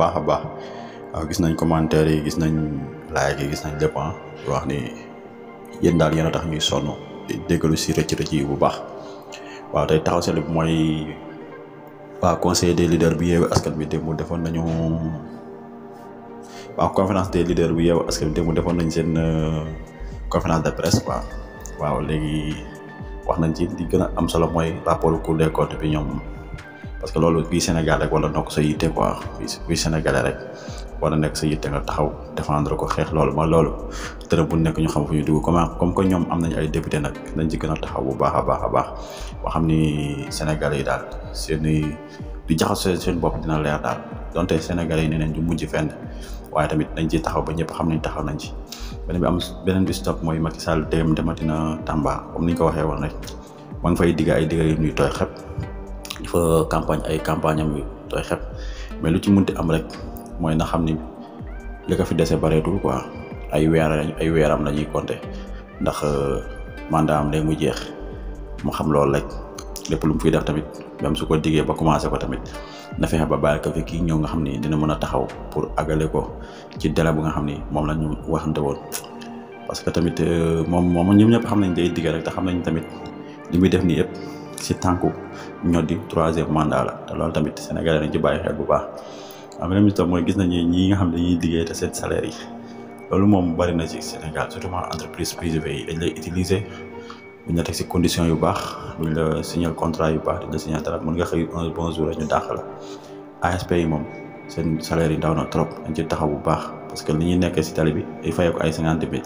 baax a baax waaw gis nañ commentaire yi gis nañ like yi gis nañ lépp wax ni yéen daal yéen a tax ñuy sonn déggalu si rëcc yi bu baax waaw tey taxaw seetlu bi mooy waa conseil des leaders bi Yewwi Askan Wi démb defoon nañu waaw conférence des leaders bi Yewwi Askan Wi démb defoon nañ seen conférence de presse quoi waaw léegi wax nañ ci di gën a am solo mooy rapport Cour des comptes bi ñoom parce que loolu bii Sénégal rek wala nokk sa yitte quoi bii Sénégalais rek wala nekk sa yitte nga taxaw défendre ko xeex loolu mooy loolu dërëm bu nekk ñu xam fu ñu dugg comme que ñoom am nañ ay député nag dañ ci gën a taxaw bu baax a baax boo xam ni Sénégalais yi daal seeni di jaxasoo seen bopp dina leer daal donte Sénégalais yi nee nañ du mujj fenn waaye tamit dañ ciy taxaw ba ñëpp xam nañ taxaw nañ ci beneen bi stop mooy Macky Sall dematina Tamba comme ni ñu ko waxee woon rek ma ngi fay digg ay digg yu ñuy tooy xep il faut campagne am yu tooy xep mais lu ci munti am rek mooy na xam ni li ko fi dese bareetul quoi ay weeram la ñuy compter ndax mandat am léegi mu jeex mu xam loolu rek lépp lu mu fiy def tamit même su ko diggee ba commencé ko tamit na fexe ba bàyyi ko fi kii ñëw nga xam ni dina mën a taxaw pour àggale ko ci délai bu nga xam ni moom la ñu waxante woon parce que tamit moom ñoom ñëpp xam nañ day digg rek te xam nañ tamit li muy def nii yëpp si tànku ñoo di 3e mandat la te loolu tamit Sénégalais nañ ci bàyyi xel bu baax en même temps mooy gis nañu ñi nga xam ne dañuy liggéey te seen salaire yi loolu moom bari na ci Sénégal surtout entreprise privée yi dañ lay utiliser buñ la teg si condition yu baax buñ la signer contrat yu baax dañ la signer dara mën nga xëy un bon jour ñu dàq la ASP yi moom seen salaire yi ndaw na trop dañ ci taxaw bu baax parce que li ñuy nekkee si tali bi day fayee ko ay 50 000